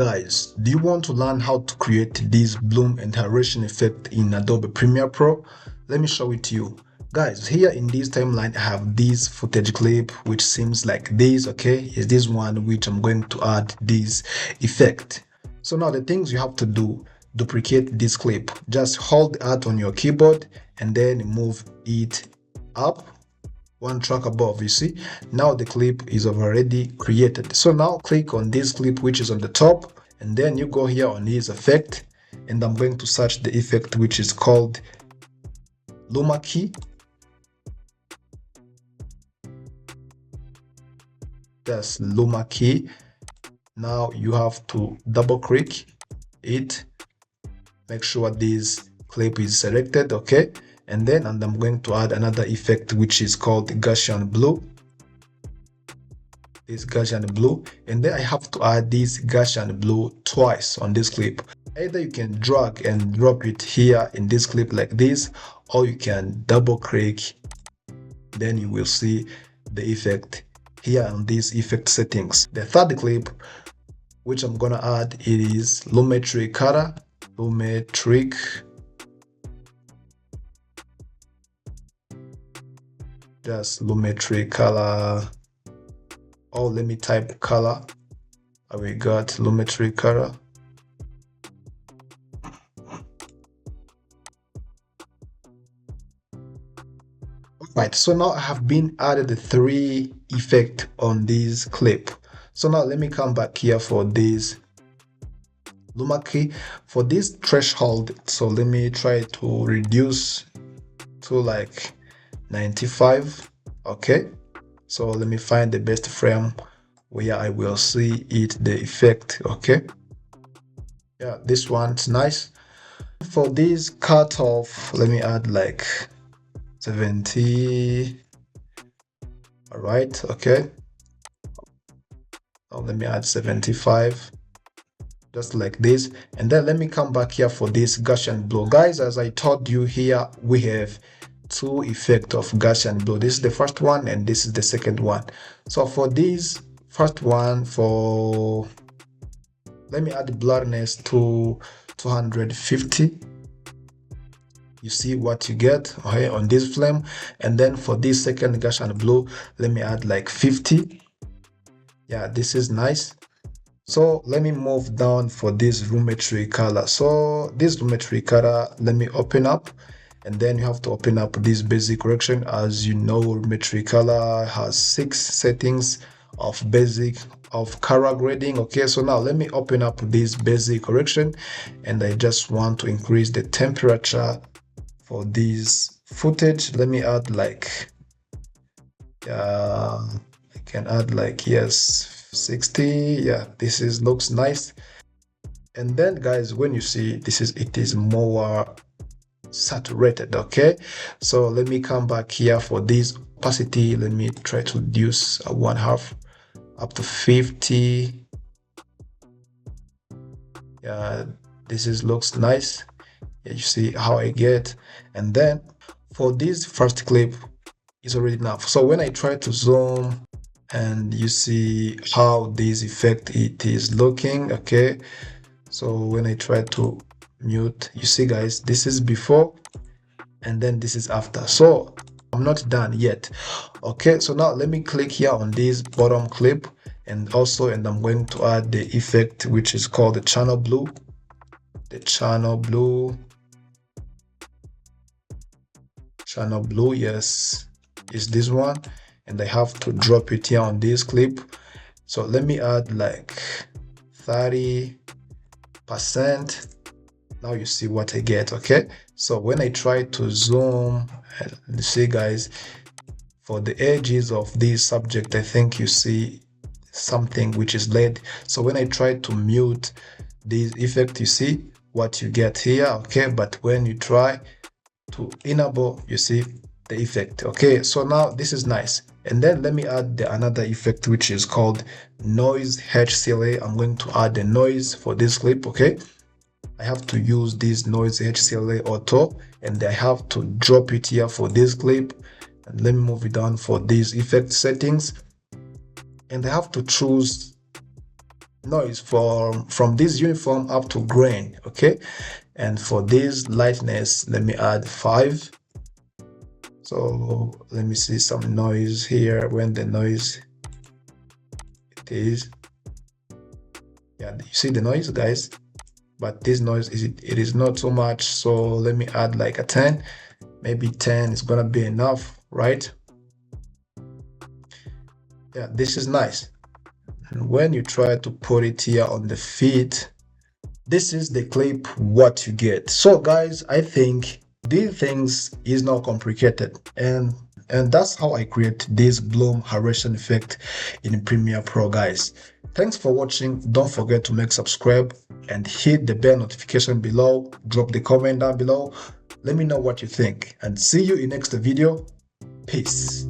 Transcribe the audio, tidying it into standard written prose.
Guys, do you want to learn how to create this bloom and halation effect in Adobe Premiere Pro? Let me show it to you. Guys, here in this timeline, I have this footage clip which seems like this, okay? Is this one which I'm going to add this effect. So now the things you have to do, duplicate this clip. Just hold the Alt on your keyboard and then move it up one track above. You see, now the clip is already created. So now click on this clip which is on the top, and then you go here on this effect, and I'm going to search the effect which is called Luma Key. That's Luma Key. Now you have to double click it, make sure this clip is selected, okay? And I'm going to add another effect which is called Gaussian blue. This Gaussian blue, and then I have to add this Gaussian blue twice on this clip. Either you can drag and drop it here in this clip like this, or you can double click, then you will see the effect here on these effect settings. The third clip which I'm gonna add, it is Lumetric color. Lumetric. Just Lumetric color. Oh, let me type color. We got Lumetric color. Right, so now I have been added the 3 effect on this clip. So now let me come back here for this Luma Key, for this threshold. So let me try to reduce to like 95. Okay, so let me find the best frame where I will see it, the effect. Okay, yeah, this one's nice. For this cutoff, let me add like 70. All right, okay, now let me add 75, just like this. And then let me come back here for this Gaussian blue. Guys, as I told you, here we have 2 effects of Gaussian blue. This is the first one and this is the second one. So for this first one, for let me add the blurriness to 250. You see what you get, okay, on this flame. And then for this second Gaussian blue, let me add like 50. Yeah, this is nice. So let me move down for this Lumetric color. So this Lumetric color, let me open up, and then you have to open up this basic correction. As you know, Lumetric color has 6 settings of basic of color grading. Okay, so now let me open up this basic correction, and I just want to increase the temperature for this footage. Let me add like I can add like, yes, 60. Yeah, this is looks nice. And then guys, when you see this, it is more saturated. Okay, so let me come back here for this opacity. Let me try to reduce 1/2 up to 50. Yeah, this is looks nice. Yeah, you see how I get. And then for this first clip is already enough. So when I try to zoom, and you see how this effect it is looking. Okay, so when I try to mute, you see guys, this is before and then this is after. So I'm not done yet. Okay, so now let me click here on this bottom clip, and I'm going to add the effect which is called the channel blue. The channel blue, yes, is this one, and I have to drop it here on this clip. So let me add like 30%. Now you see what I get. Okay, so when I try to zoom, you see guys, for the edges of this subject, I think you see something which is LED. So when I try to mute this effect, you see what you get here. Okay, but when you try to enable, you see the effect. Okay, so now this is nice. And then let me add another effect which is called noise HCLA. I'm going to add the noise for this clip. Okay, I have to use this noise HCLA auto, and I have to drop it here for this clip. And let me move it down for these effect settings, and I have to choose noise from this uniform up to grain. Okay, and for this lightness, let me add 5. So let me see some noise here. When the noise it is, yeah, you see the noise, guys, but this noise it is not too much. So let me add like a 10. Maybe 10 is gonna be enough, right? Yeah, this is nice. And when you try to put it here on the feet, this is the clip what you get. So guys, I think these things is not complicated, and that's how I create this bloom Halation effect in Premiere Pro, guys. Thanks for watching. Don't forget to make subscribe and hit the bell notification below. Drop the comment down below. Let me know what you think, and see you in next video. Peace.